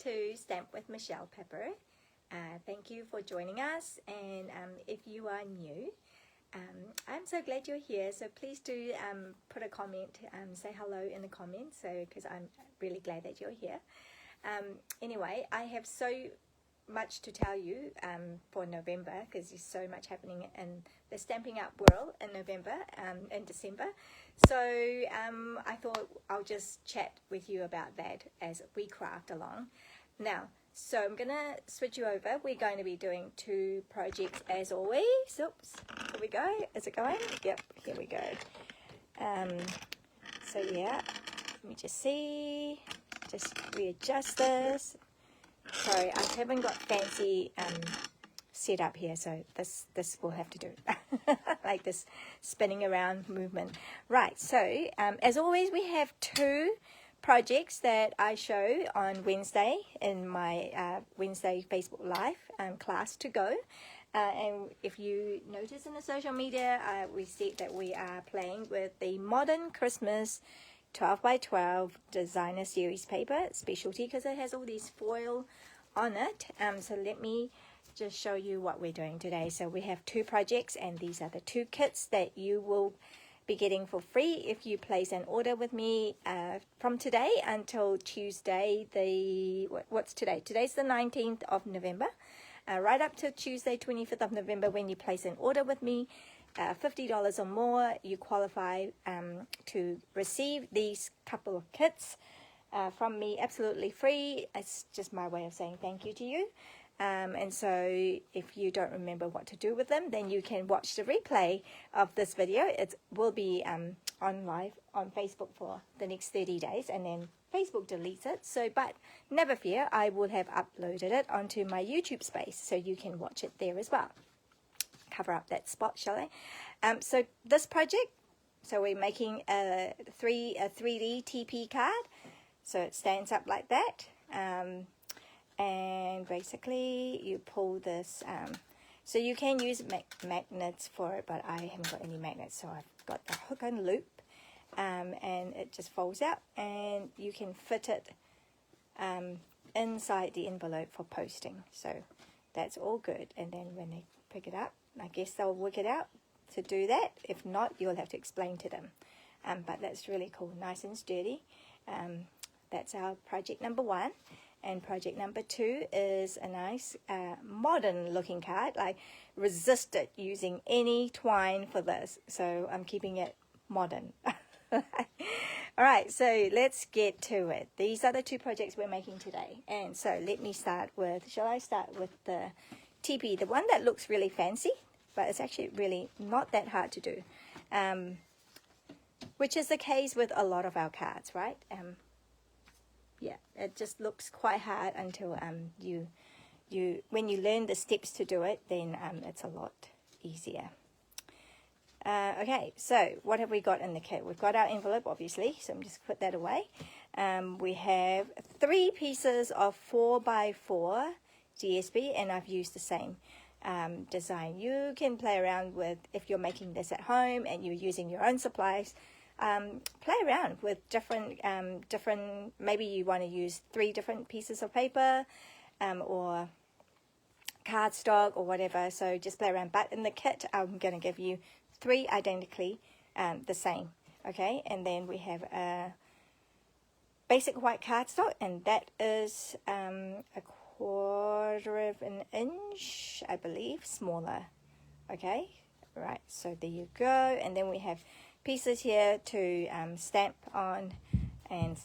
to Stamp with Michelle Pepper. Thank you for joining us, and if you are new, I'm so glad you're here, so please do put a comment, say hello in the comments, because I'm really glad that you're here. Anyway, I have so much to tell you for November, because there's so much happening in the Stampin' Up world in November and December. So I thought I'll just chat with you about that as we craft along. Now, so I'm gonna switch you over. We're going to be doing 2 projects as always. Oops, here we go. Is it going? Yep, here we go. So yeah, let me just see. Just readjust this. Sorry, I haven't got fancy set up here, so this will have to do. Like this spinning around movement. Right, so as always, we have 2 projects that I show on Wednesday in my Wednesday Facebook Live class to go. And if you notice in the social media, we see that we are playing with the Modern Christmas 12 by 12 designer series paper specialty, because it has all these foil on it. So let me just show you what we're doing today. So we have 2 projects, and these are the 2 kits that you will be getting for free if you place an order with me from today until Tuesday. What's today? Today's the 19th of November. Right up to Tuesday 25th of November, when you place an order with me, $50 or more, you qualify to receive these couple of kits from me absolutely free. It's just my way of saying thank you to you. And so if you don't remember what to do with them, then you can watch the replay of this video. It will be on live on Facebook for the next 30 days, and then Facebook deletes it. So, but never fear, I will have uploaded it onto my YouTube space, so you can watch it there as well. Cover up that spot, shall I? So this project, so we're making a 3D Teepee card. So it stands up like that. And basically you pull this, so you can use magnets for it, but I haven't got any magnets, so I've got the hook and loop, and it just folds out, and you can fit it inside the envelope for posting. So that's all good. And then when they pick it up, I guess they'll work it out to do that. If not, you'll have to explain to them. But that's really cool, nice and sturdy. That's our project number 1. And project number 2 is a nice modern looking card. I resisted using any twine for this, so I'm keeping it modern. Alright, so let's get to it. These are the 2 projects we're making today. And so let me start with, shall I start with the Teepee, the one that looks really fancy, but it's actually really not that hard to do. Which is the case with a lot of our cards, right? Yeah, it just looks quite hard until when you learn the steps to do it, then it's a lot easier. Okay, so what have we got in the kit? We've got our envelope, obviously, so I'm just put that away. We have 3 pieces of 4x4 GSB, and I've used the same design. You can play around with, if you're making this at home and you're using your own supplies, play around with different, maybe you want to use 3 different pieces of paper or cardstock or whatever, so just play around. But in the kit, I'm going to give you 3 identically the same, okay? And then we have a basic white cardstock, and that is a 1/4 of an inch, I believe, smaller, okay? Right, so there you go. And then we have pieces here to stamp on, and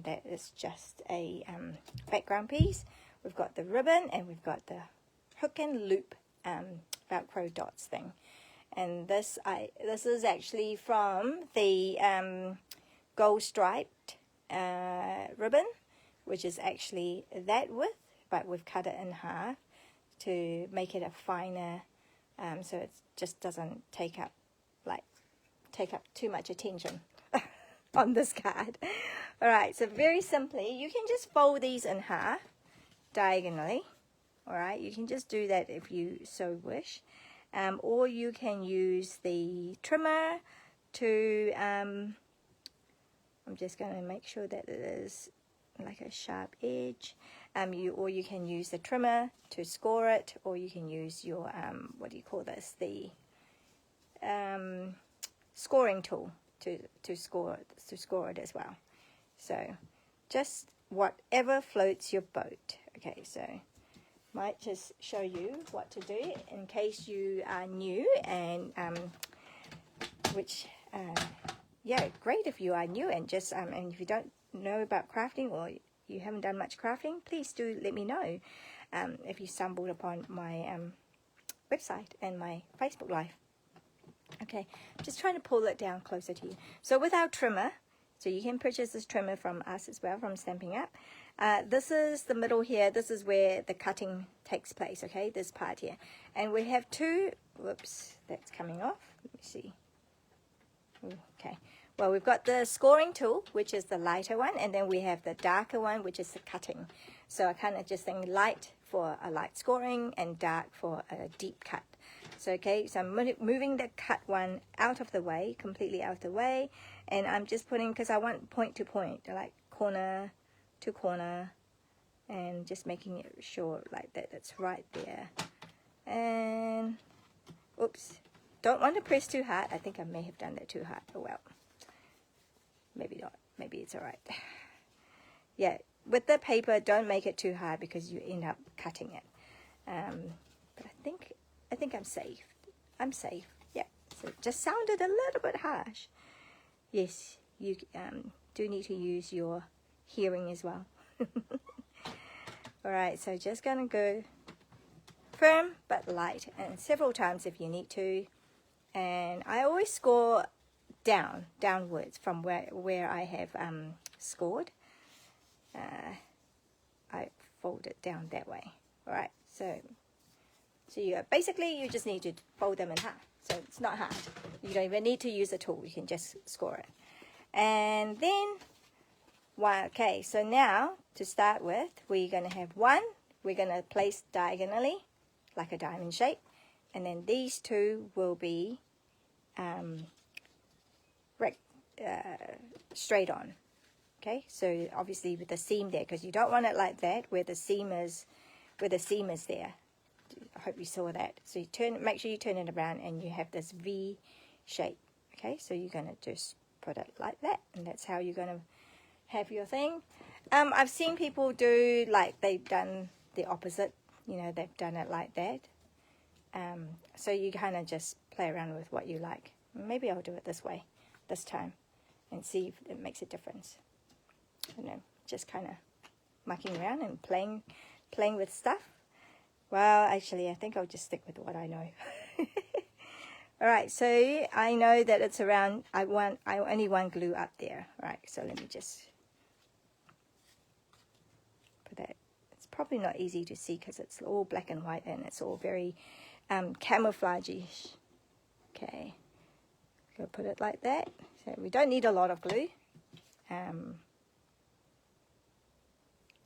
that is just a background piece. We've got the ribbon, and we've got the hook and loop Velcro dots thing. And this is actually from the gold striped ribbon, which is actually that width, but we've cut it in half to make it a finer, so it just doesn't take up too much attention on this card. Alright, so very simply, you can just fold these in half diagonally. Alright, you can just do that if you so wish. Or you can use the trimmer to, I'm just going to make sure that it is like a sharp edge. Or you can use the trimmer to score it, or you can use your what do you call this, the scoring tool to score it as well. So just whatever floats your boat. Okay, so might just show you what to do in case you are new, and yeah, great if you are new and just and if you don't know about crafting, or you haven't done much crafting, please do let me know if you stumbled upon my website and my Facebook Live. Okay, just trying to pull it down closer to you. So with our trimmer, so you can purchase this trimmer from us as well, from Stampin' Up. This is the middle here. This is where the cutting takes place, okay, this part here. And we have two, whoops, that's coming off. Let me see. Okay, well, we've got the scoring tool, which is the lighter one, and then we have the darker one, which is the cutting. So I kind of just think light for a light scoring and dark for a deep cut. So okay, so I'm moving the cut one out of the way, completely out of the way, and I'm just putting, because I want point to point, like corner to corner, and just making it sure like that it's right there. And oops, don't want to press too hard. I think I may have done that too hard. Oh well, maybe not, maybe it's all right. Yeah, with the paper, don't make it too hard because you end up cutting it. But I think I'm safe. I'm safe. Yeah. So it just sounded a little bit harsh. Yes, you do need to use your hearing as well. All right. So just gonna go firm but light, and several times if you need to. And I always score downwards from where I have scored. I fold it down that way. All right. So you basically you just need to fold them in half. So it's not hard. You don't even need to use a tool. You can just score it. And then, okay, so now to start with, we're going to have one. We're going to place diagonally, like a diamond shape. And then these two will be straight on. Okay, so obviously with the seam there, because you don't want it like that, where the seam is there. I hope you saw that. So you make sure you turn it around and you have this V shape. Okay, so you're going to just put it like that, and that's how you're going to have your thing. I've seen people do, like, they've done the opposite. You know, they've done it like that. So you kind of just play around with what you like. Maybe I'll do it this way this time and see if it makes a difference. I don't know, just kind of mucking around and playing with stuff. Well, actually, I think I'll just stick with what I know. All right, so I know that it's around, I only want glue up there. All right, so let me just put that. It's probably not easy to see because it's all black and white and it's all very camouflage-ish. Okay, go put it like that. So we don't need a lot of glue.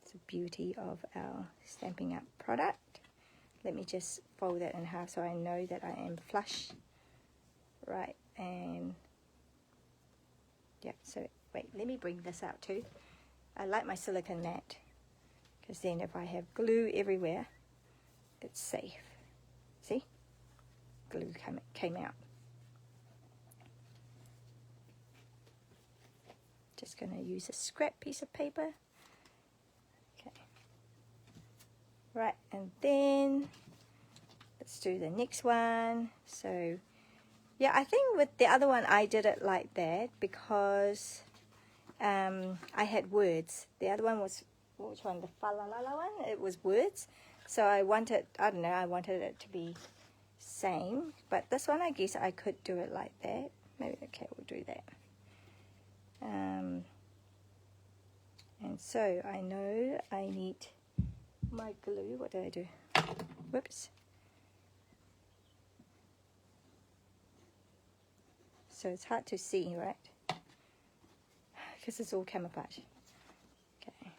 It's the beauty of our Stampin' Up product. Let me just fold that in half so I know that I am flush. Right, and yeah, so wait, let me bring this out too. I like my silicone mat because then if I have glue everywhere, it's safe. See? Glue came out. Just going to use a scrap piece of paper. Okay. Right, and then let's do the next one. So yeah, I think with the other one I did it like that because I had words. The other one was, which one? The fa-la-la-la one? It was words. So I wanted, I don't know, I wanted it to be same. But this one, I guess I could do it like that. Maybe, okay, we'll do that. And so I know I need my glue. What did I do? Whoops. So it's hard to see, right? Because it's all camouflage. Okay.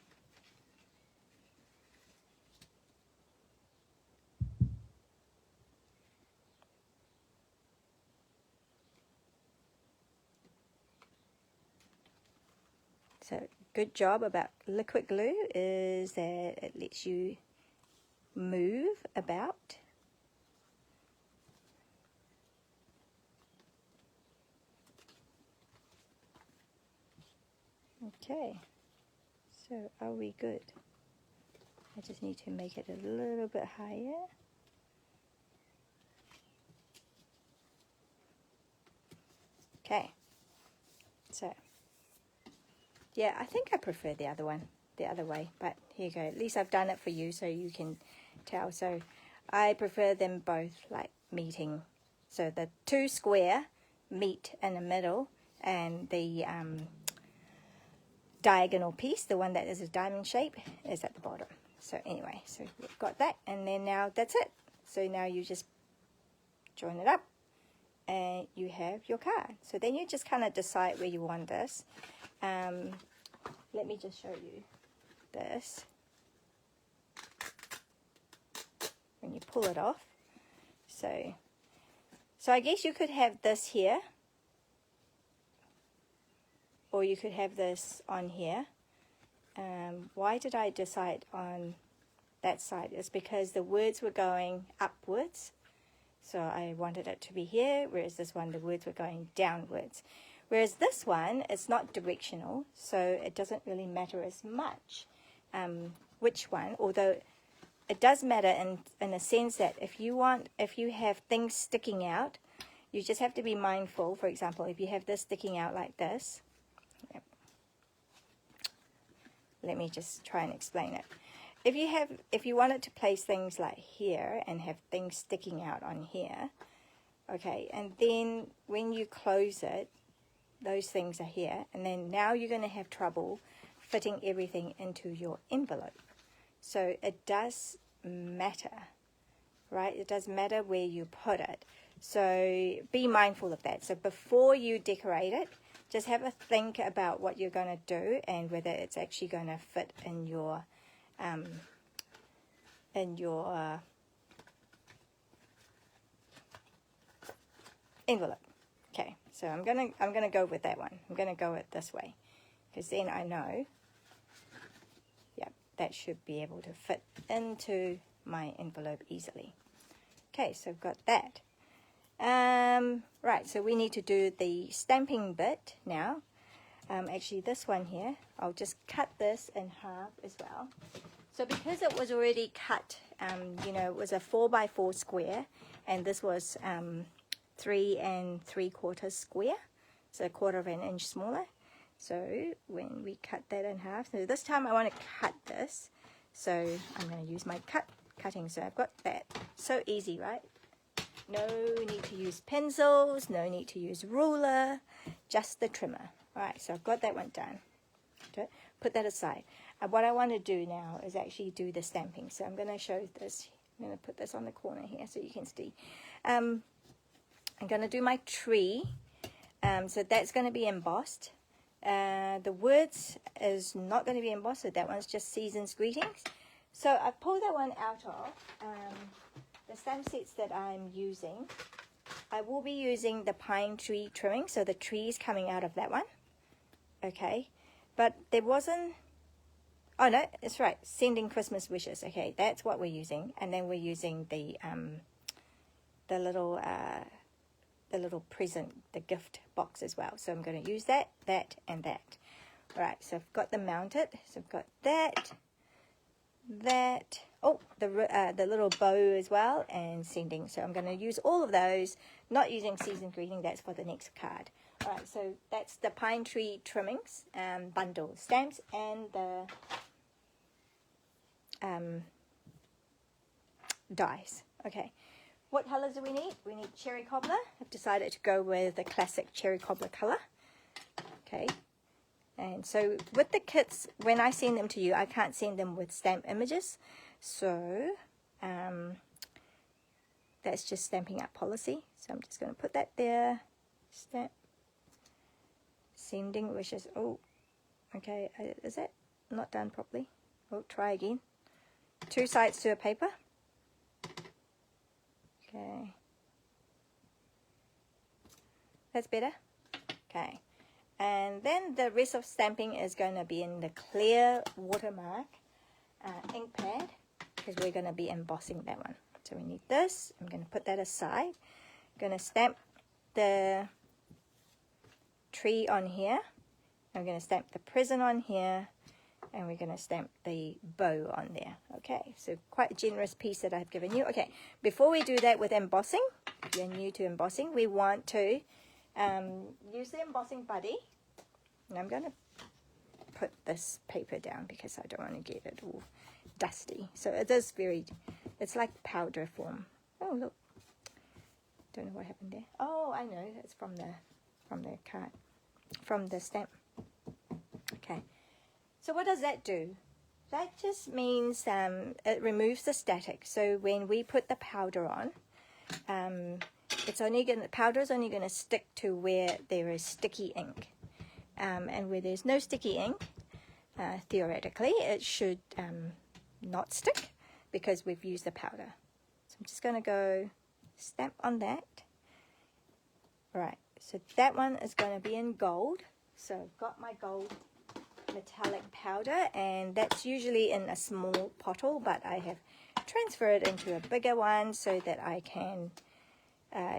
So good job about liquid glue is that it lets you move about. Okay, so are we good? I just need to make it a little bit higher. Okay, so yeah, I think I prefer the other one, the other way, but here you go. At least I've done it for you so you can tell. So I prefer them both like meeting. So the two square meet in the middle, and the diagonal piece, the one that is a diamond shape, is at the bottom. So anyway, so we've got that, and then now that's it. So now you just join it up and you have your card. So then you just kind of decide where you want this. Let me just show you this. When you pull it off. So I guess you could have this here, or you could have this on here. Why did I decide on that side? It's because the words were going upwards. So I wanted it to be here, whereas this one, the words were going downwards. Whereas this one, it's not directional, so it doesn't really matter as much which one, although it does matter in a sense that if you have things sticking out, you just have to be mindful. For example, if you have this sticking out like this, let me just try and explain it. If you wanted to place things like here and have things sticking out on here, okay, and then when you close it, those things are here, and then now you're going to have trouble fitting everything into your envelope. So it does matter, right? It does matter where you put it. So be mindful of that. So before you decorate it, just have a think about what you're going to do and whether it's actually going to fit in your envelope. Okay, so I'm gonna go with that one. I'm gonna go it this way, because then I know, yeah, that should be able to fit into my envelope easily. Okay, so I've got that. Right, so we need to do the stamping bit now. Actually, this one here, I'll just cut this in half as well. So because it was already cut, you know, it was a 4x4 square, and this was 3 3/4 square, so 1/4 of an inch smaller. So when we cut that in half, so this time I want to cut this, so I'm going to use my cutting. So I've got that. So easy, right? No need to use pencils, no need to use ruler, just the trimmer. All right, so I've got that one done. Okay, put that aside. And what I want to do now is actually do the stamping. So I'm going to show this. I'm going to put this on the corner here so you can see. I'm going to do my tree. So that's going to be embossed. The words is not going to be embossed, so that one's just season's greetings. So I pulled that one out of the stamp sets that I'm using. I will be using the pine tree trimming, so the trees coming out of that one. Okay, but there wasn't, oh no, it's right, sending Christmas wishes. Okay, that's what we're using, and then we're using the little present, the gift box as well. So I'm going to use that, and that. All right, so I've got them mounted. So I've got that. Oh, the little bow as well, and sending. So I'm going to use all of those. Not using season greeting. That's for the next card. All right, so that's the pine tree trimmings, bundle stamps, and the dies. Okay. What colors do we need? We need cherry cobbler. I've decided to go with the classic cherry cobbler color. Okay. And so with the kits, when I send them to you, I can't send them with stamp images. So that's just Stampin' Up policy. So I'm just going to put that there. Stamp. Sending wishes. Oh, okay. Is that not done properly? Oh, try again. 2 sides to a paper. Okay. That's better. Okay. And then the rest of stamping is going to be in the clear watermark ink pad, because we're going to be embossing that one. So we need this. I'm going to put that aside. I'm going to stamp the tree on here. I'm going to stamp the prison on here, and we're going to stamp the bow on there. Okay, so quite a generous piece that I've given you. Okay, before we do that with embossing, if you're new to embossing, we want to use the embossing buddy. And I'm going to put this paper down because I don't want to get it all dusty. So it is it's like powder form. Oh, look. Don't know what happened there. Oh, I know. That's from the card, from the stamp. Okay. So what does that do? That just means it removes the static. So when we put the powder on, the powder is only going to stick to where there is sticky ink. And where there's no sticky ink, theoretically, it should not stick because we've used the powder. So I'm just going to go stamp on that. Right, so that one is going to be in gold. So I've got my gold metallic powder, and that's usually in a small bottle, but I have transferred it into a bigger one so that I can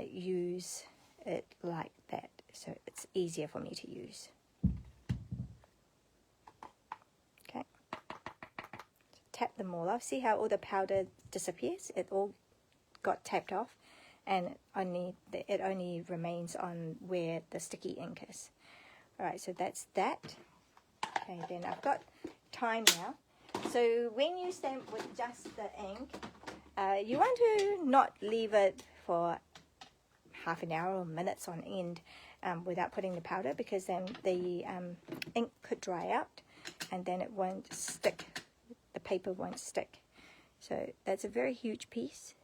use it like that. So it's easier for me to use. Tap them all off. See how all the powder disappears? It all got tapped off, and it only remains on where the sticky ink is. Alright, so that's that. Okay, then I've got time now. So when you stamp with just the ink, you want to not leave it for half an hour or minutes on end without putting the powder, because then the ink could dry out and then it won't stick. The paper won't stick. So that's a very huge piece.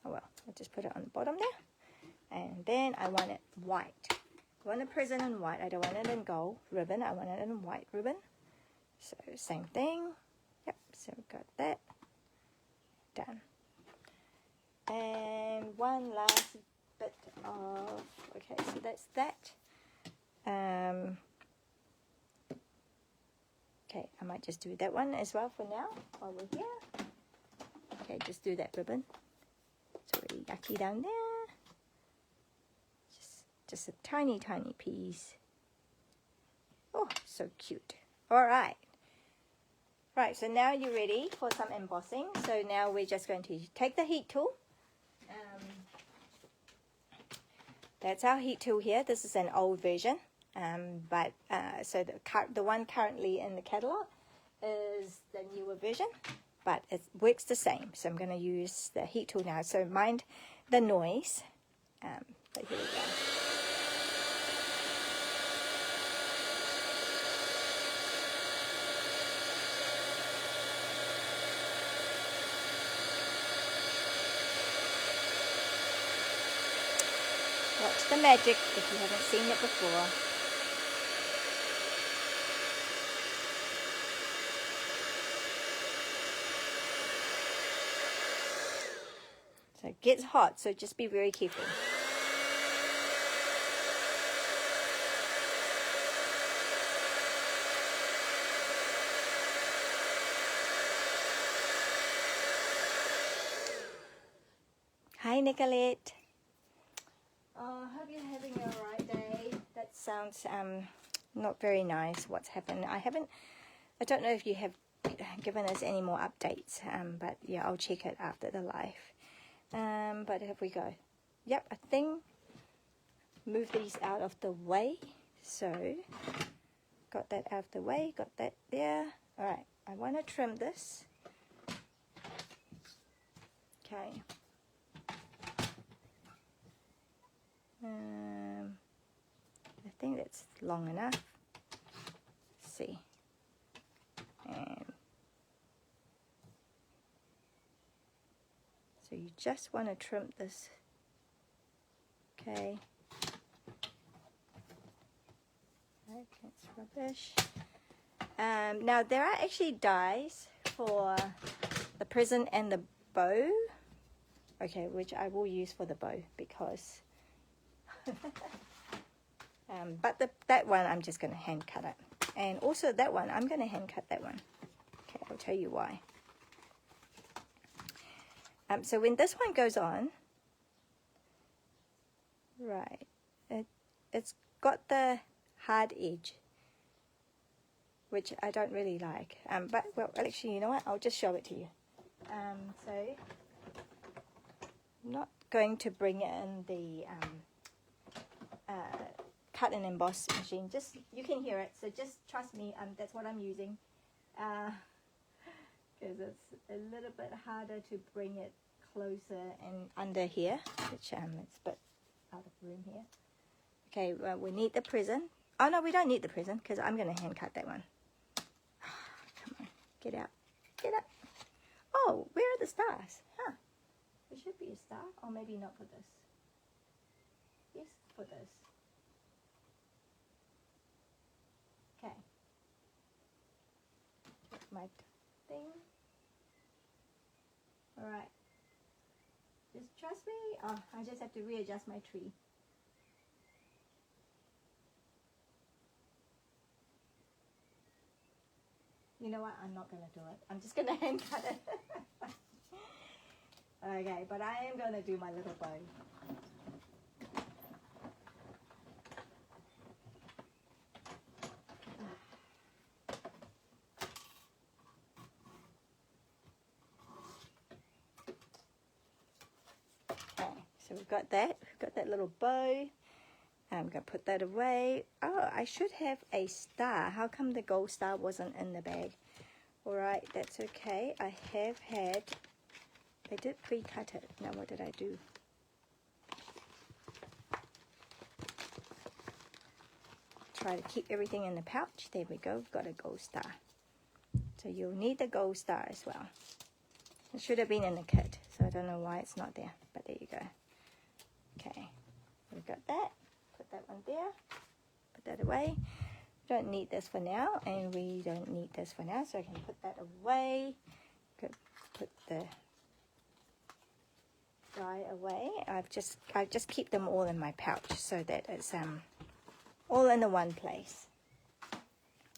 Oh well, I'll just put it on the bottom there. And then I want it white. I want a prison in white. I don't want it in gold ribbon. I want it in white ribbon. So same thing. Yep, so we've got that. Done. And one last bit of, okay, so that's that. Okay, I might just do that one as well for now while we're here. Okay, just do that ribbon. It's already yucky down there. Just a tiny, tiny piece. Oh, so cute. All right. Right, so now you're ready for some embossing. So now we're just going to take the heat tool. That's our heat tool here. This is an old version. So the one currently in the catalog is the newer version, but it works the same. So I'm going to use the heat tool now. So mind the noise. But here we go. Watch the magic if you haven't seen it before. So it gets hot, so just be very careful. Hi, Nicolette. Hope you're having a right day. That sounds not very nice. What's happened? I don't know if you have given us any more updates. But yeah, I'll check it after the live. But here we go. Yep, I think move these out of the way. So got that out of the way. Got that there. All right. I want to trim this. Okay. I think that's long enough. Let's see. And so you just want to trim this. Okay. Right, that's rubbish. Now there are actually dies for the prison and the bow. Okay, which I will use for the bow because But that one, I'm just going to hand cut it. And also that one, I'm going to hand cut that one. Okay, I'll tell you why. So when this one goes on, right, it's got the hard edge, which I don't really like. But, well, actually, you know what? I'll just show it to you. So, I'm not going to bring in the cut and emboss machine. Just, you can hear it, so just trust me. That's what I'm using. Because it's a little bit harder to bring it closer and under here, which it's a bit out of room here. Okay, well, we need the present. Oh no, we don't need the present because I'm going to hand cut that one. Come on, get out, get out. Oh, where are the stars? Huh, there should be a star, or maybe not for this. Yes, for this. Okay, my thing. Alright, just trust me. Oh, I just have to readjust my tree. You know what, I'm not going to do it. I'm just going to hand cut it. Okay, but I am going to do my little bow. So we've got that little bow. I'm going to put that away. Oh, I should have a star. How come the gold star wasn't in the bag? Alright, that's okay. I did pre-cut it. Now what did I do? Try to keep everything in the pouch. There we go. We've got a gold star. So you'll need the gold star as well. It should have been in the kit, so I don't know why it's not there. But there you go. Okay, we've got that. Put that one there. Put that away. We don't need this for now, and we don't need this for now, so I can put that away. Could put the die away. I just keep them all in my pouch so that it's all in the one place.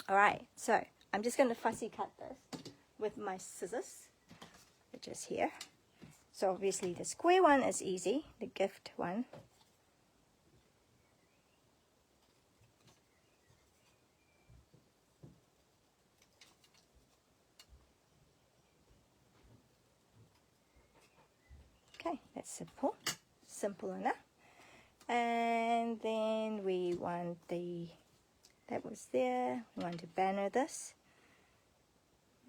All right, so I'm just going to fussy cut this with my scissors, which is here. So obviously the square one is easy, the gift one. Okay, that's simple enough. And then we want that was there, we want to banner this.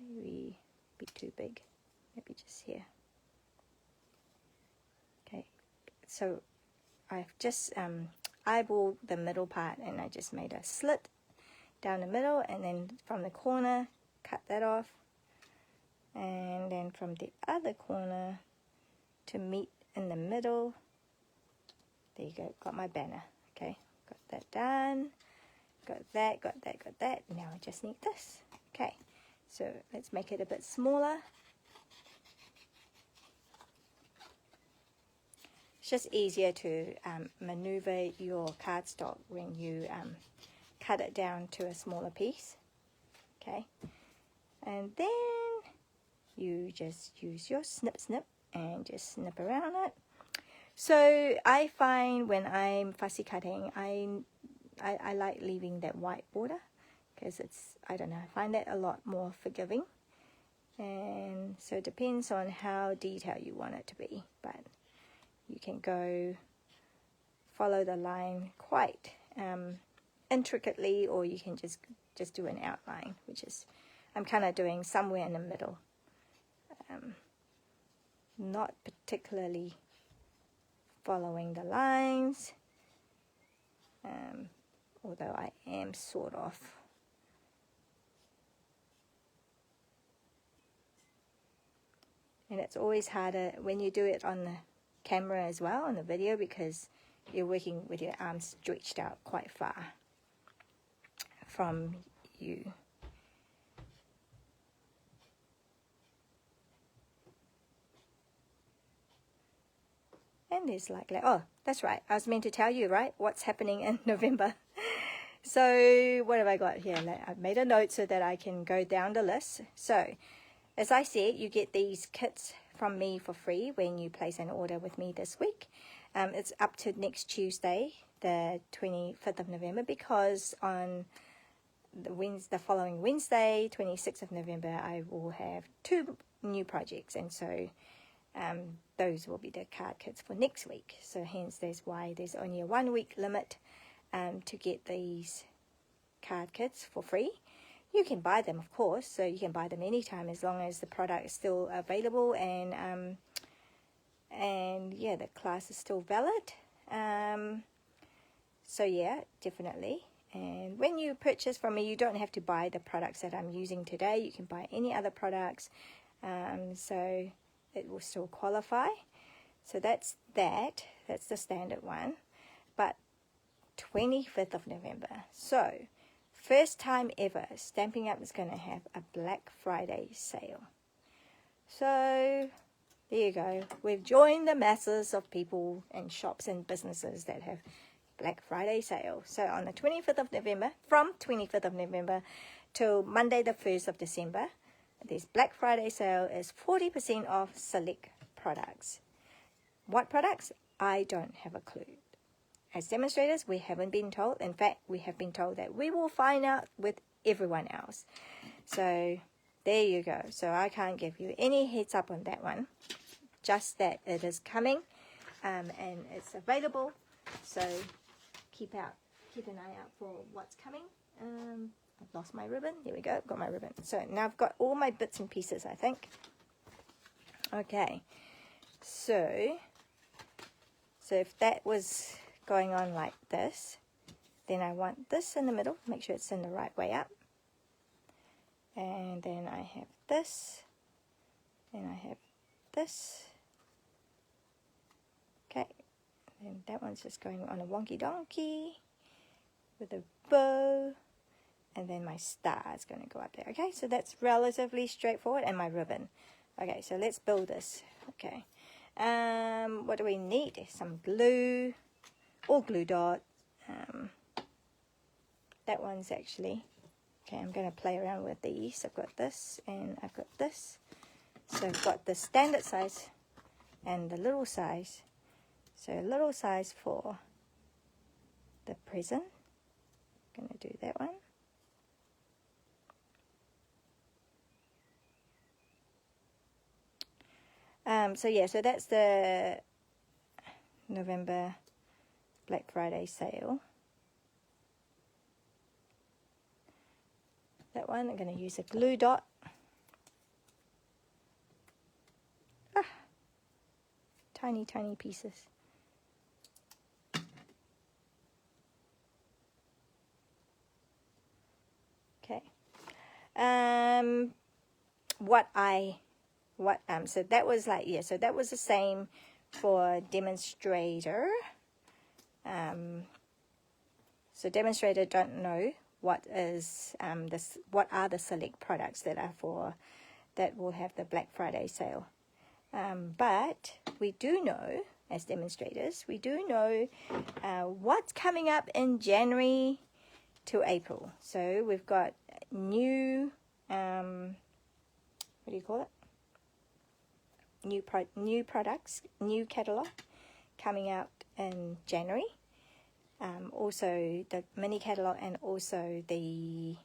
Maybe be too big, maybe just here. Okay, so I've just eyeballed the middle part, and I just made a slit down the middle, and then from the corner cut that off, and then from the other corner to meet in the middle, there you go, got my banner. Okay, got that done, got that. Now I just need this. Okay, so let's make it a bit smaller. It's just easier to maneuver your cardstock when you cut it down to a smaller piece. Okay, and then you just use your snip and just snip around it. So I find when I'm fussy cutting, I like leaving that white border because it's, I don't know, I find that a lot more forgiving. And so it depends on how detailed you want it to be, but you can go follow the line quite intricately, or you can just do an outline, which is I'm kind of doing somewhere in the middle. Not particularly following the lines, although I am sort of. And it's always harder when you do it on the camera as well, on the video, because you're working with your arms stretched out quite far from you. And there's like, oh, that's right, I was meant to tell you, right, what's happening in November. So what have I got here? I've made a note so that I can go down the list. So as I said, you get these kits from me for free when you place an order with me this week. It's up to next Tuesday, the 25th of November, because on the following Wednesday, 26th of November, I will have 2 new projects, and so those will be the card kits for next week. So hence that's why there's only a 1-week limit to get these card kits for free. You can buy them, of course, so you can buy them anytime as long as the product is still available and yeah, the class is still valid. So yeah, definitely. And when you purchase from me, you don't have to buy the products that I'm using today. You can buy any other products, so it will still qualify. So that's the standard one. But 25th of November, so first time ever, Stampin' Up is going to have a Black Friday sale. So there you go. We've joined the masses of people and shops and businesses that have Black Friday sale. So on the 25th of November, from 25th of November till Monday the 1st of December, this Black Friday sale is 40% off select products. What products? I don't have a clue. As demonstrators, we haven't been told. In fact, we have been told that we will find out with everyone else. So there you go. So I can't give you any heads up on that one. Just that it is coming and it's available. So keep an eye out for what's coming. I've lost my ribbon. There we go. Got my ribbon. So now I've got all my bits and pieces, I think. Okay. So if that was going on like this, then I want this in the middle. Make sure it's in the right way up. And then I have this. And I have this. Okay. And that one's just going on a wonky donkey with a bow. And then my star is going to go up there. Okay, so that's relatively straightforward. And my ribbon. Okay, so let's build this. Okay. What do we need? Some glue or glue dot. That one's actually... Okay, I'm going to play around with these. I've got this and I've got this. So I've got the standard size and the little size. So a little size for the present. I'm going to do that one. So yeah, so that's the November Black Friday sale. That one, I'm going to use a glue dot. Tiny, tiny pieces. Okay. So that was like, yeah, so that was the same for demonstrator. So demonstrator don't know what is what are the select products that will have the Black Friday sale. But we do know, as demonstrators, we do know what's coming up in January to April. So we've got new, what do you call it? New products, new catalog coming out in January. Also the mini catalog and also the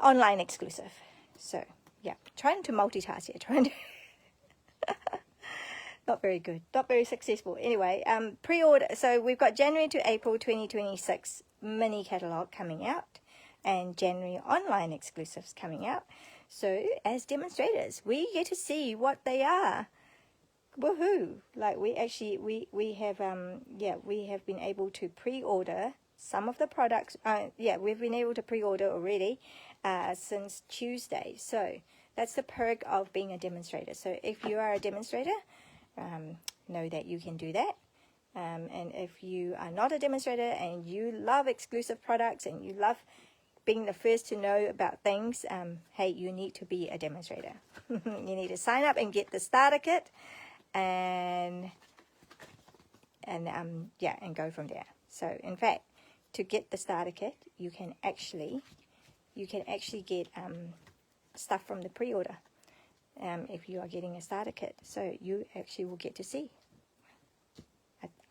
online exclusive. So yeah, trying to multitask here, not very good, not very successful. Anyway, pre-order. So we've got January to April 2026 mini catalog coming out, and January online exclusives coming out. So as demonstrators, we get to see what they are. Woohoo! Like we have been able to pre-order some of the products. We've been able to pre-order already since Tuesday. So that's the perk of being a demonstrator. So if you are a demonstrator, know that you can do that. And if you are not a demonstrator and you love exclusive products and you love being the first to know about things, hey, you need to be a demonstrator. You need to sign up and get the starter kit. And and yeah, and go from there. So in fact, to get the starter kit, you can actually get stuff from the pre-order if you are getting a starter kit. So you actually will get to see.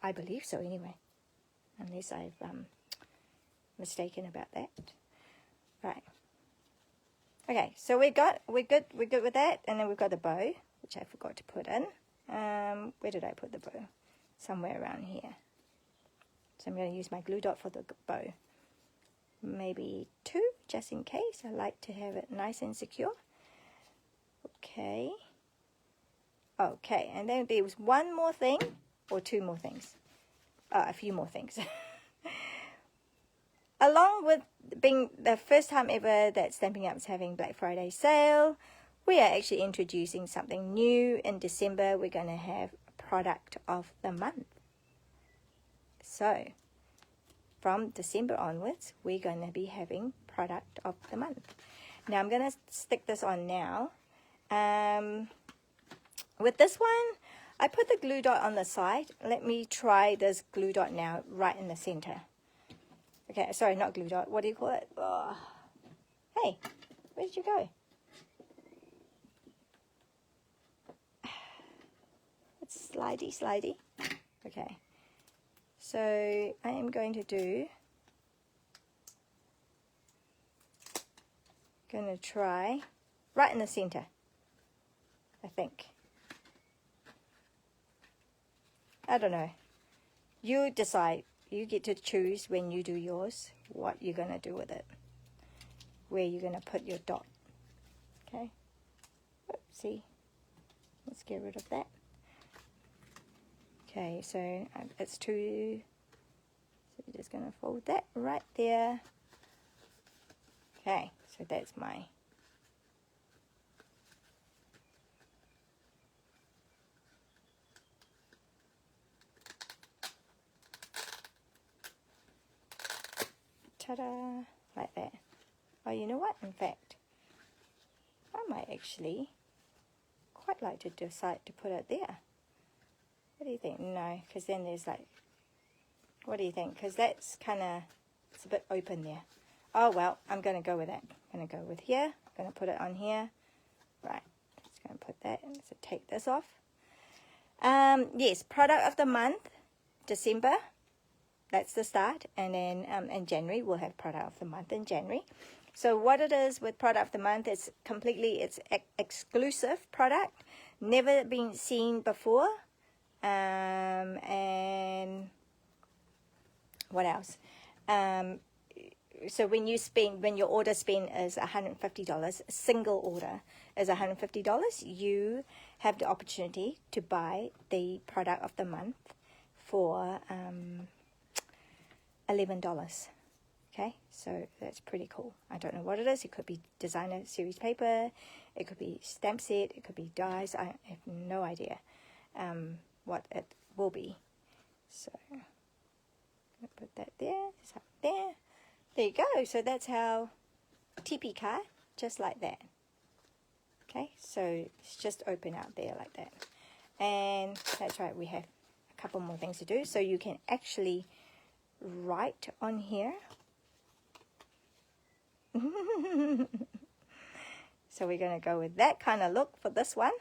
I believe so anyway, unless I've mistaken about that. Right. Okay, so we're good with that, and then we've got the bow, which I forgot to put in. Where did I put the bow? Somewhere around here. So I'm going to use my glue dot for the bow. Maybe 2, just in case. I like to have it nice and secure. Okay. Okay, and then there was one more thing, or 2 more things. A few more things. Along with being the first time ever that Stampin' Up is having Black Friday sale, we are actually introducing something new. In December, we're going to have Product of the Month. So, from December onwards, we're going to be having Product of the Month. Now, I'm going to stick this on now. With this one, I put the glue dot on the side. Let me try this glue dot now right in the center. Okay, sorry, not glue dot. What do you call it? Oh. Hey, where did you go? It's slidey. Okay, so I am going to try right in the center, I think. I don't know. You decide. You get to choose when you do yours what you're going to do with it. Where you're going to put your dot. Okay. Oopsie. Let's get rid of that. Okay, so it's 2. So you're just going to fold that right there. Okay, so that's my... Ta-da! Like that. Oh, you know what? In fact, I might actually quite like to decide to put it there. What do you think? No, because then there's like... What do you think? Because that's kind of... It's a bit open there. Oh, well, I'm going to go with that. I'm going to go with here. I'm going to put it on here. Right. Just going to put that in. So take this off. Yes, Product of the Month, December. That's the start, and then in January we'll have Product of the Month in January. So what it is with Product of the Month, it's exclusive product, never been seen before, and what else? So when your order spend is $150, a single order is $150, you have the opportunity to buy the Product of the Month for $11. Okay, so that's pretty cool. I don't know what it is. It could be designer series paper, it could be stamp set, it could be dies. I have no idea what it will be. So I'm gonna put that there, just up there. There you go. So that's how Teepee card, just like that. Okay, so it's just open out there like that. And that's right, we have a couple more things to do. So you can actually write on here. So we're going to go with that kind of look for this one.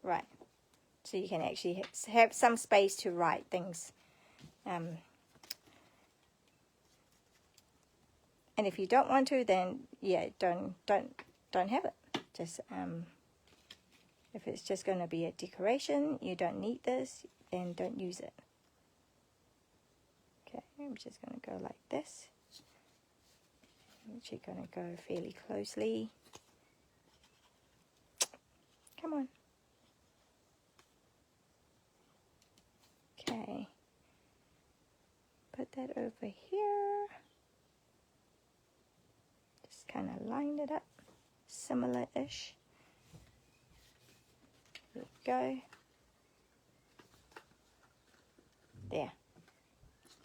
Right. So you can actually have some space to write things. And if you don't want to, then yeah, don't have it. Just if it's just going to be a decoration, you don't need this, then don't use it. Okay, I'm just going to go like this. I'm actually going to go fairly closely. Come on. Okay. Put that over here. Just kind of line it up. Similar-ish. There we go. There.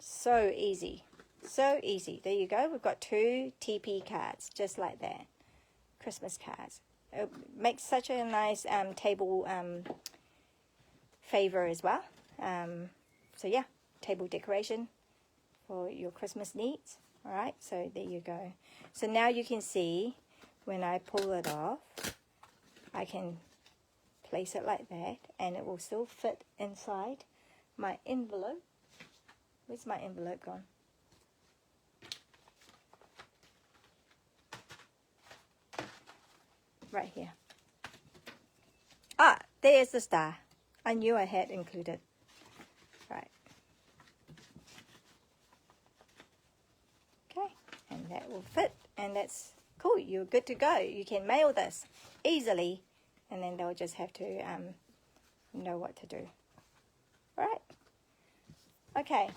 So easy. So easy. There you go. We've got 2 Teepee cards, just like that. Christmas cards. It makes such a nice table favor as well. So yeah, table decoration for your Christmas needs. All right, so there you go. So now you can see when I pull it off, I can place it like that, and it will still fit inside my envelope. Where's my envelope gone? Right here. Ah, there's the star. I knew I had included. Right. Okay, and that will fit, and that's cool. You're good to go. You can mail this easily, and then they'll just have to know what to do. All right. Okay.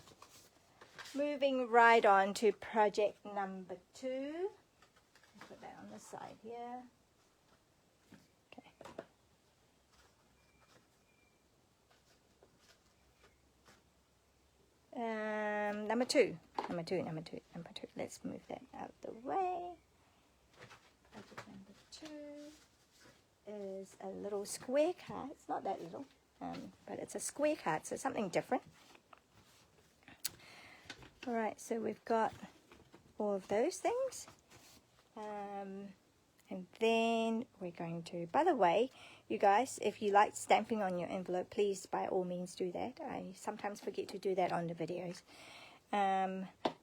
Moving right on to project number 2. Put that on the side here. Number two. Let's move that out the way. Project number 2 is a little square card. It's not that little, but it's a square card, so something different. All right, so we've got all of those things. And then we're going to, by the way, you guys, if you like stamping on your envelope, please by all means do that. I sometimes forget to do that on the videos.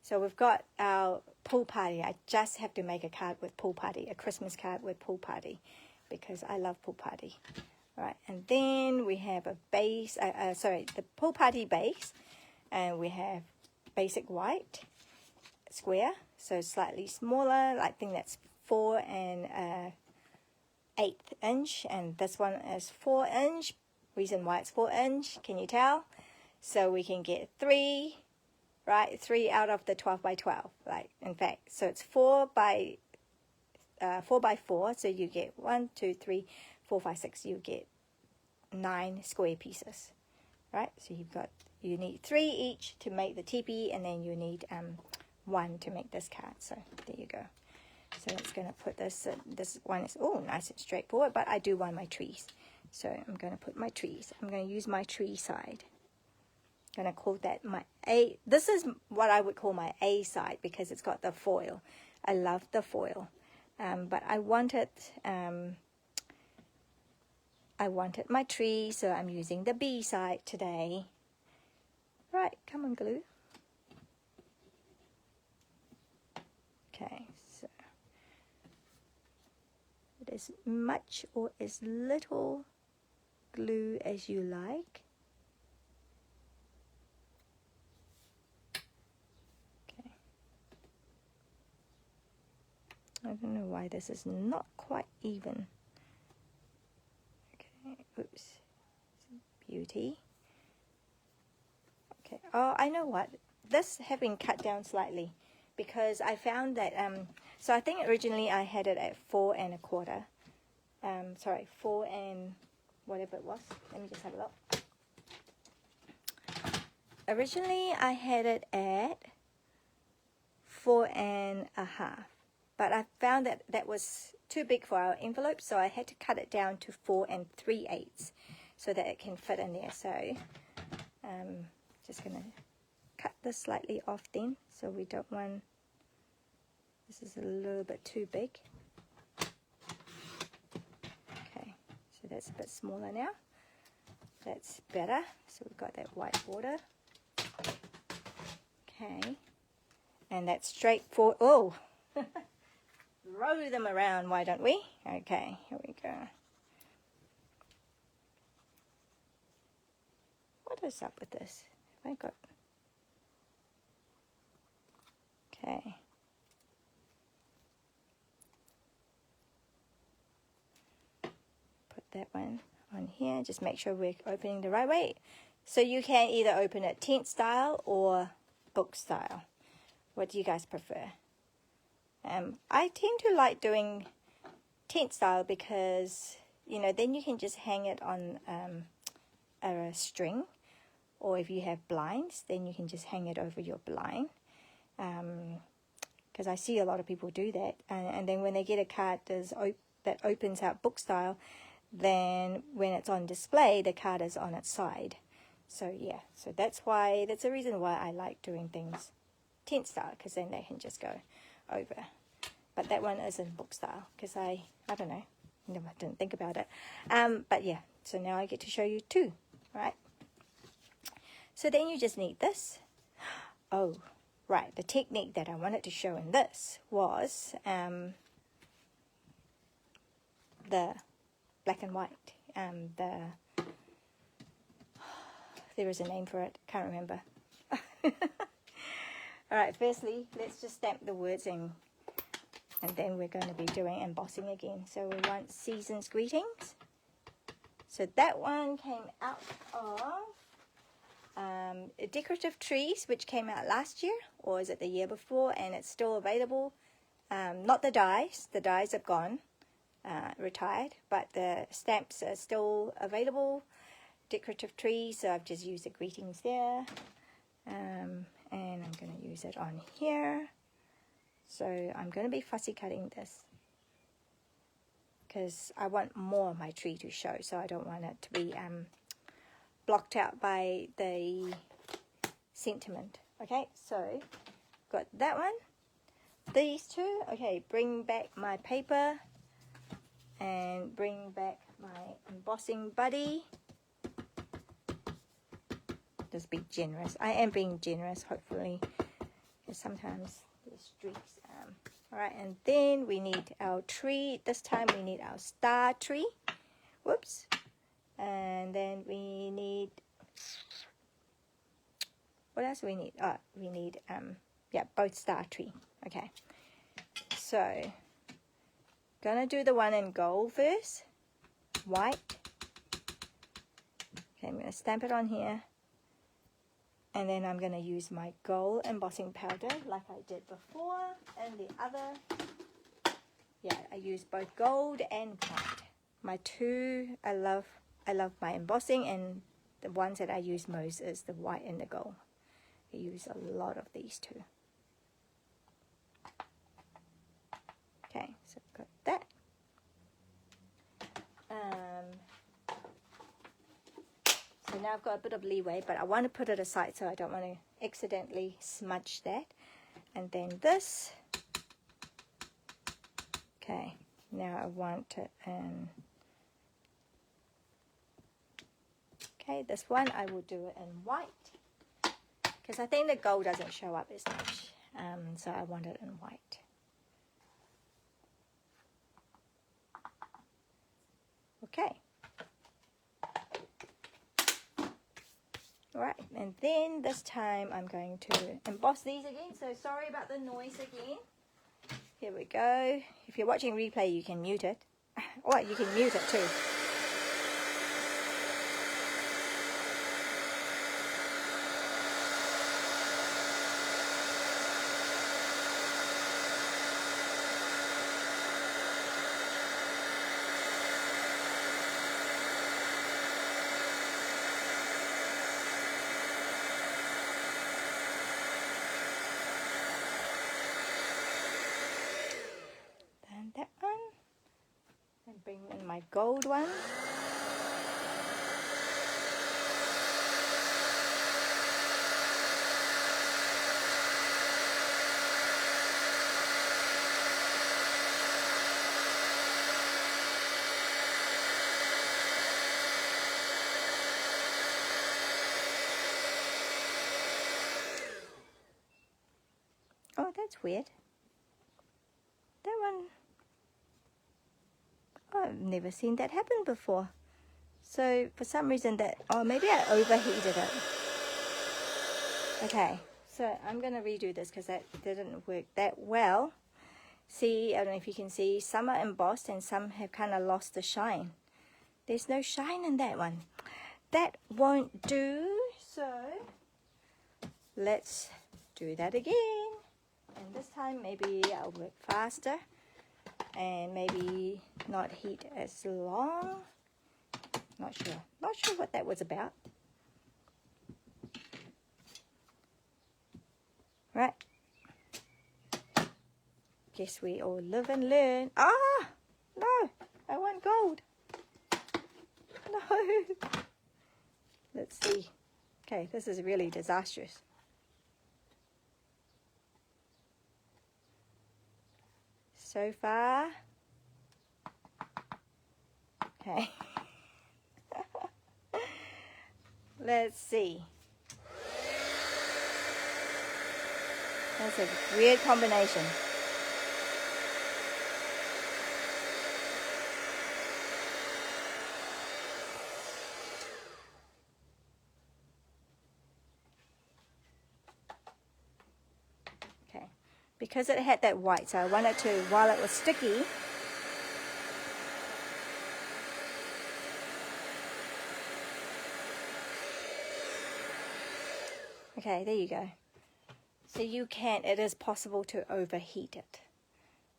So we've got our pool party. I just have to make a card with pool party, a Christmas card with pool party, because I love pool party. All right, and then we have a base, the pool party base, and we have basic white square, so slightly smaller. I think that's 4 1/8 inch, and this one is 4 inch. Reason why it's 4 inch, can you tell? So we can get 3, right? 3 out of the 12 by 12. Like, in fact, so it's 4 by 4, so you get 1, 2, 3, 4, 5, 6. You get 9 square pieces, right? So you need 3 each to make the teepee, and then you need 1 to make this card. So there you go. So it's going to put this, this one is, oh, nice and straightforward, but I do want my trees. So I'm going to put my trees. I'm going to use my tree side. I'm going to call that my A. This is what I would call my A side because it's got the foil. I love the foil. But I wanted my tree, so I'm using the B side today. Right, come on, glue. Okay. As much or as little glue as you like. Okay. I don't know why this is not quite even. Okay, oops. Beauty. Okay, oh, I know what. This has been cut down slightly because I found that, so I think originally I had it at 4 1/4. 4 and whatever it was. Let me just have a look. Originally I had it at 4 1/2, but I found that that was too big for our envelope, so I had to cut it down to 4 3/8 so that it can fit in there. So just gonna cut this slightly off then, so we don't want, this is a little bit too big. Okay, so that's a bit smaller now. That's better. So we've got that white border. Okay, and that's straightforward. Oh, roll them around, why don't we? Okay, here we go. What is up with this? Have I got... Okay. Put that one on here. Just make sure we're opening the right way. So you can either open it tent style or book style. What do you guys prefer? I tend to like doing tent style because, you know, then you can just hang it on a string, or if you have blinds, then you can just hang it over your blind. Because I see a lot of people do that, and then when they get a card that opens out book style, then when it's on display, the card is on its side. So yeah, so that's a reason why I like doing things tent style, because then they can just go over. But that one is in book style, because I don't know, I didn't think about it. But yeah, so now I get to show you two, right? So then you just need this. Oh, right, the technique that I wanted to show in this was the black and white. There is a name for it, can't remember. Alright, firstly, let's just stamp the words in, and then we're going to be doing embossing again. So we want Season's Greetings. So that one came out of Decorative Trees, which came out last year, or is it the year before, and it's still available. Not the dies have gone, retired, but the stamps are still available. Decorative Trees, so I've just used the greetings there, and I'm going to use it on here. So I'm going to be fussy cutting this because I want more of my tree to show, so I don't want it to be blocked out by the sentiment. Okay, so got that one, these two. Okay, bring back my paper and bring back my embossing buddy. Just be generous. I am being generous, hopefully, because sometimes there's streaks. Alright, and then we need our tree. This time we need our star tree. Whoops. And then we need, what else do we need? Oh, we need, yeah, both star tree. Okay. So, gonna do the one in gold first. White. Okay, I'm gonna stamp it on here. And then I'm going to use my gold embossing powder like I did before. And the other, yeah, I use both gold and white. My two, I love my embossing, and the ones that I use most is the white and the gold. I use a lot of these two. Okay, so I've got that. So now I've got a bit of leeway, but I want to put it aside so I don't want to accidentally smudge that. And then this. Okay, now I want it in. Okay, this one I will do it in white, because I think the gold doesn't show up as much. So I want it in white. Okay. Alright, and then this time I'm going to emboss these again. So sorry about the noise again. Here we go. If you're watching replay, you can mute it. Or you can mute it too. That one, and bring in my gold one. Oh, that's weird. That one, I've never seen that happen before. So for some reason that, oh, maybe I overheated it. Okay, so I'm going to redo this because that didn't work that well. See, I don't know if you can see, some are embossed and some have kind of lost the shine. There's no shine in that one. That won't do, so let's do that again. And this time maybe I'll work faster and maybe not heat as long. Not sure what that was about. Right. Guess we all live and learn. Ah! No! I want gold. No! Let's see. Okay, this is really disastrous. So far. Okay. Let's see. That's a weird combination. Okay, because it had that white, so I wanted to, while it was sticky, okay, there you go. So you can, it is possible to overheat it,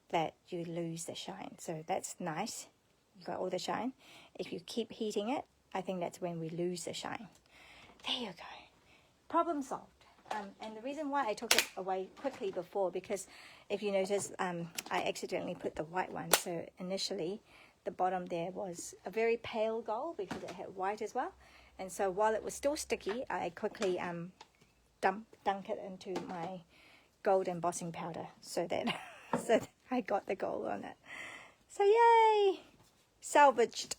that you lose the shine. So that's nice. You got all the shine. If you keep heating it, I think that's when we lose the shine. There you go. Problem solved. And the reason why I took it away quickly before, because if you notice, I accidentally put the white one. So initially, the bottom there was a very pale gold because it had white as well. And so while it was still sticky, I quickly dunk it into my gold embossing powder so that I got the gold on it. So yay! Salvaged.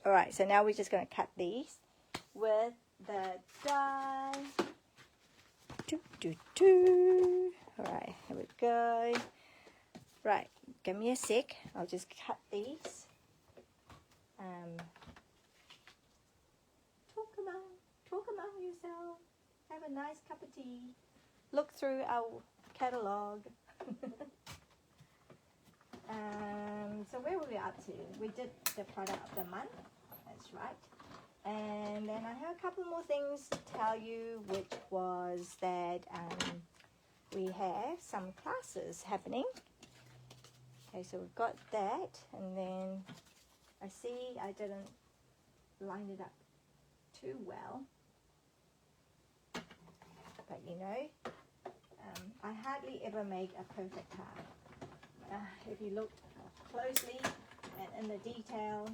All right, so now we're just going to cut these with the die. All right, here we go. Right, give me a sec. I'll just cut these. Talk among yourself. Have a nice cup of tea. Look through our catalogue. So where were we up to? We did the product of the month. That's right. And then I have a couple more things to tell you, which was that we have some classes happening. Okay, so we've got that, and then I see I didn't line it up too well. But you know, I hardly ever make a perfect card. If you look closely and in the detail,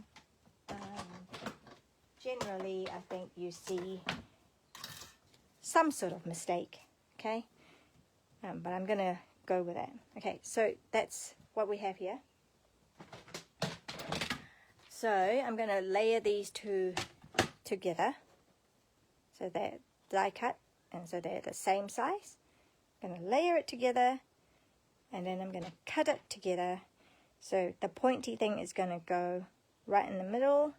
generally I think you see some sort of mistake, okay? But I'm going to go with that. Okay, so that's what we have here. So I'm going to layer these two together so they're die cut and so they're the same size. I'm going to layer it together and then I'm going to cut it together. So the pointy thing is going to go right in the middle.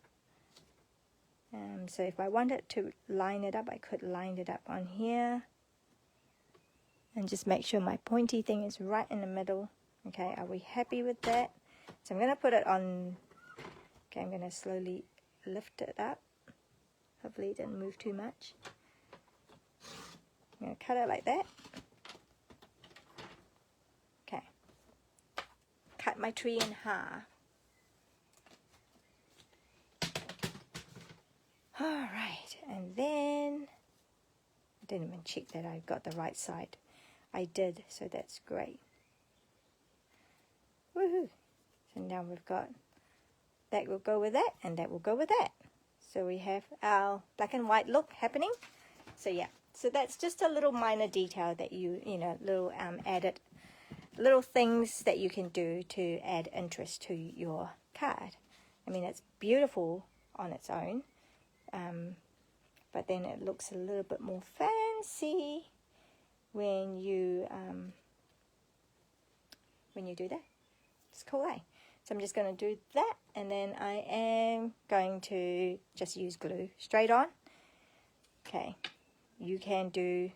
So if I wanted to line it up, I could line it up on here. And just make sure my pointy thing is right in the middle. Okay, are we happy with that? So I'm going to put it on. Okay, I'm going to slowly lift it up. Hopefully it didn't move too much. I'm going to cut it like that. Okay. Cut my tree in half. Alright, and then I didn't even check that I got the right side. I did, so that's great. Woohoo! So now we've got that will go with that, and that will go with that. So we have our black and white look happening. So yeah, so that's just a little minor detail that you know, little added little things that you can do to add interest to your card. I mean, it's beautiful on its own. But then it looks a little bit more fancy when you do that. It's cool, eh? So I'm just going to do that, and then I am going to just use glue straight on. Okay, you can do,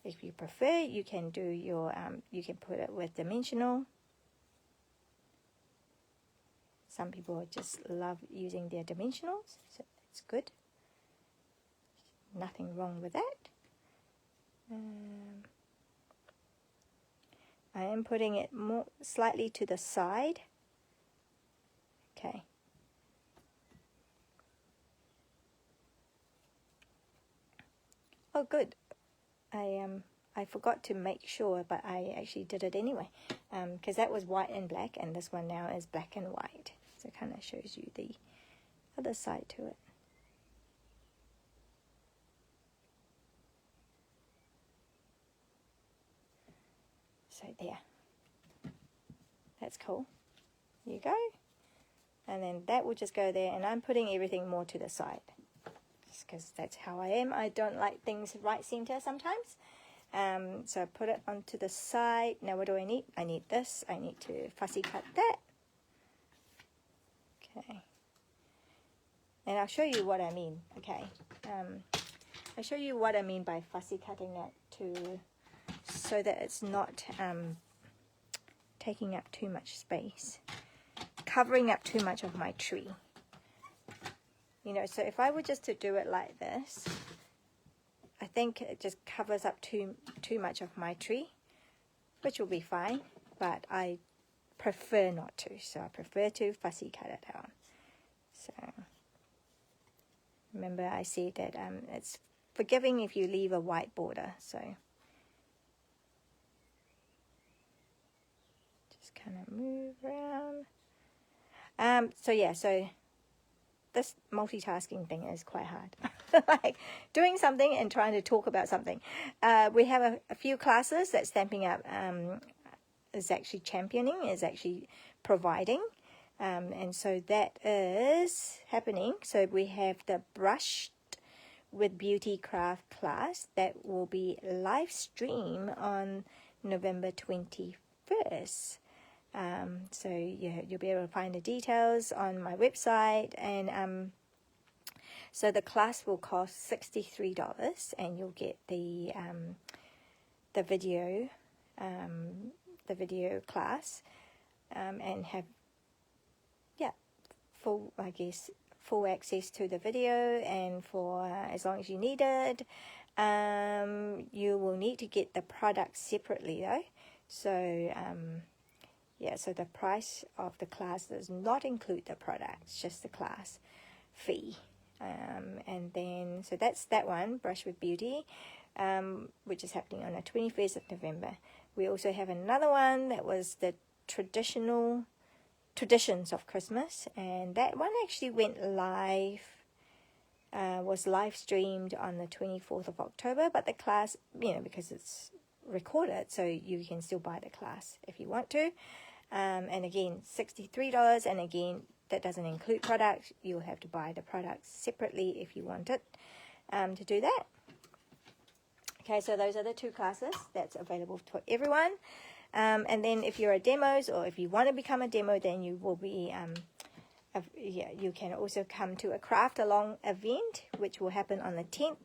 if you prefer, you can do your you can put it with dimensional. Some people just love using their dimensionals, so it's good. Nothing wrong with that. I am putting it more slightly to the side. Okay. Oh, good. I forgot to make sure, but I actually did it anyway, because that was white and black, and this one now is black and white. So it kind of shows you the other side to it. So there. That's cool. There you go. And then that will just go there, and I'm putting everything more to the side. Just because that's how I am. I don't like things right center sometimes. So I put it onto the side. Now what do I need? I need this. I need to fussy cut that. Okay. And I'll show you what I mean. Okay. I'll show you what I mean by fussy cutting that too, so that it's not taking up too much space, covering up too much of my tree. You know, so if I were just to do it like this, I think it just covers up too much of my tree, which will be fine, but I prefer not to. So I prefer to fussy cut it out. So remember I said that it's forgiving if you leave a white border. So just kind of move around. So yeah, so this multitasking thing is quite hard. Like doing something and trying to talk about something. We have a few classes that Stampin' Up is actually championing, is actually providing. And so that is happening. So we have the Brushed with Beauty Craft class that will be live stream on November 21st. So yeah, you'll be able to find the details on my website, and so the class will cost $63, and you'll get the video class, and have full, I guess, full access to the video, and for as long as you need it. You will need to get the products separately though. So yeah, so the price of the class does not include the products, just the class fee. And then, so that's that one, Brush with Beauty, which is happening on the 21st of November. We also have another one that was the Traditions of Christmas, and that one actually went live, was live streamed on the 24th of October, but the class, you know, because it's recorded, so you can still buy the class if you want to. And again, $63, and again, that doesn't include products. You'll have to buy the products separately if you want it to do that. Okay, so those are the two classes that's available for everyone. And then if you're a demos, or if you want to become a demo, then you will be, you can also come to a craft along event, which will happen on the 10th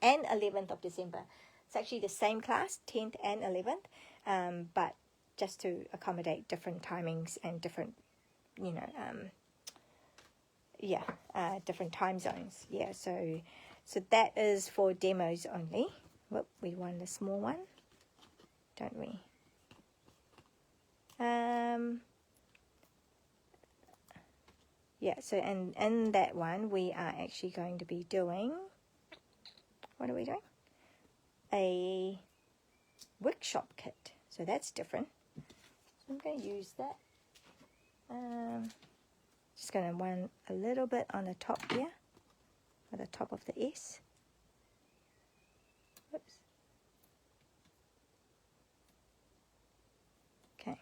and 11th of December. It's actually the same class, 10th and 11th, but just to accommodate different timings and different, you know, different time zones. Yeah, so that is for demos only. Whoop, we want a small one, don't we? Yeah, so and in that one, we are actually going to be doing, what are we doing? A workshop kit. So that's different. So I'm going to use that. Just going to run a little bit on the top here, at the top of the S. Whoops. Okay,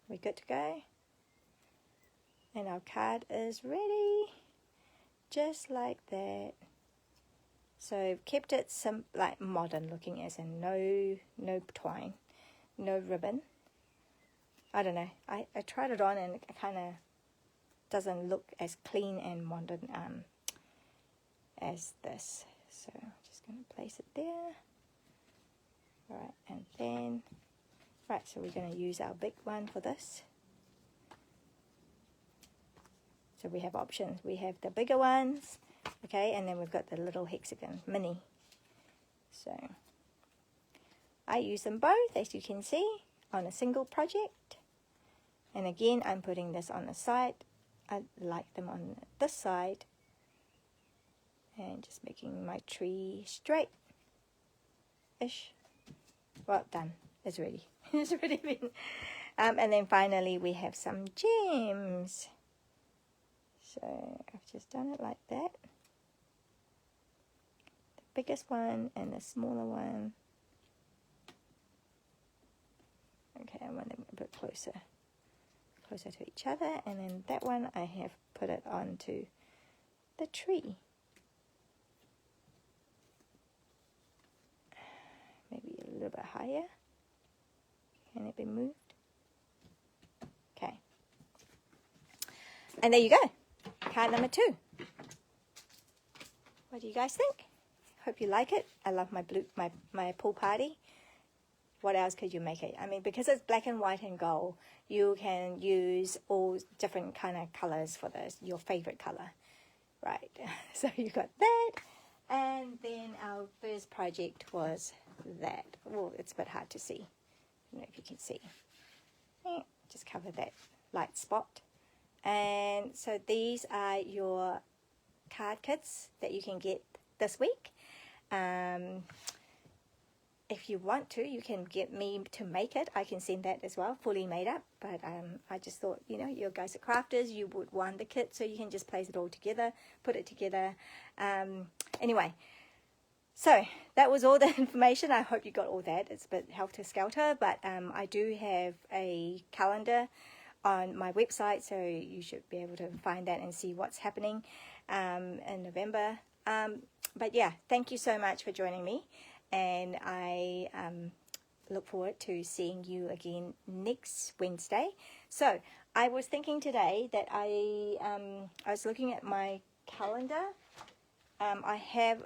we're good to go. And our card is ready, just like that. So I've kept it like modern looking, as in no twine, no ribbon. I don't know. I tried it on and it kind of doesn't look as clean and modern as this. So I'm just going to place it there. All right, and then, right, so we're going to use our big one for this. So we have options. We have the bigger ones, okay, and then we've got the little hexagon mini. So I use them both, as you can see, on a single project. And again, I'm putting this on the side. I like them on this side. And just making my tree straight-ish. Well, done. It's ready. It's already been. And then finally, we have some gems. So I've just done it like that. The biggest one and the smaller one. Okay, I want them a bit closer to each other, and then that one I have put it onto the tree. Maybe a little bit higher. Can it be moved? Okay. And there you go. Card number 2. What do you guys think? Hope you like it. I love my pool party. What else could you make it? I mean, because it's black and white and gold, you can use all different kind of colors for this, your favorite color, right? So you got that. And then our first project was that. Well, it's a bit hard to see. I don't know if you can see. Just cover that light spot. And so these are your card kits that you can get this week. If you want to, you can get me to make it. I can send that as well, fully made up. But I just thought, you know, you guys are crafters, you would want the kit, so you can just place it all together, put it together. Anyway, so that was all the information. I hope you got all that. It's a bit helter-skelter, but I do have a calendar on my website, so you should be able to find that and see what's happening in November. But yeah, thank you so much for joining me, and I look forward to seeing you again next Wednesday. So I was thinking today that I was looking at my calendar. I have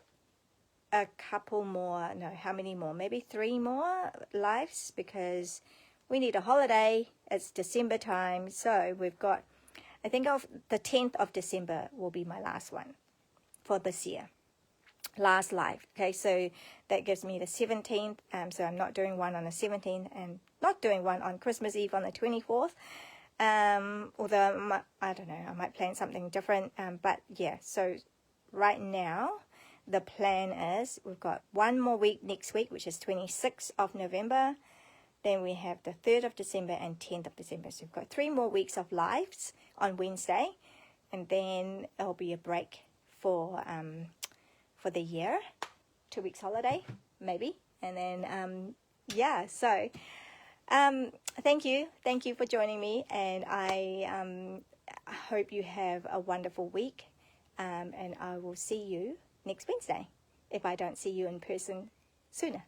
a couple more, no, how many more? Maybe 3 more lives, because we need a holiday. It's December time, so we've got, I think of the 10th of December will be my last one for this year. Last live. Okay, so that gives me the 17th. So I'm not doing one on the 17th and not doing one on Christmas Eve on the 24th. Although I don't know, I might plan something different. But yeah, so right now the plan is we've got one more week next week, which is 26th of November. Then we have the 3rd of December and 10th of December. So we've got 3 more weeks of lives on Wednesday, and then it'll be a break for the year, 2 weeks holiday maybe, and then yeah. So thank you for joining me, and I hope you have a wonderful week, and I will see you next Wednesday if I don't see you in person sooner.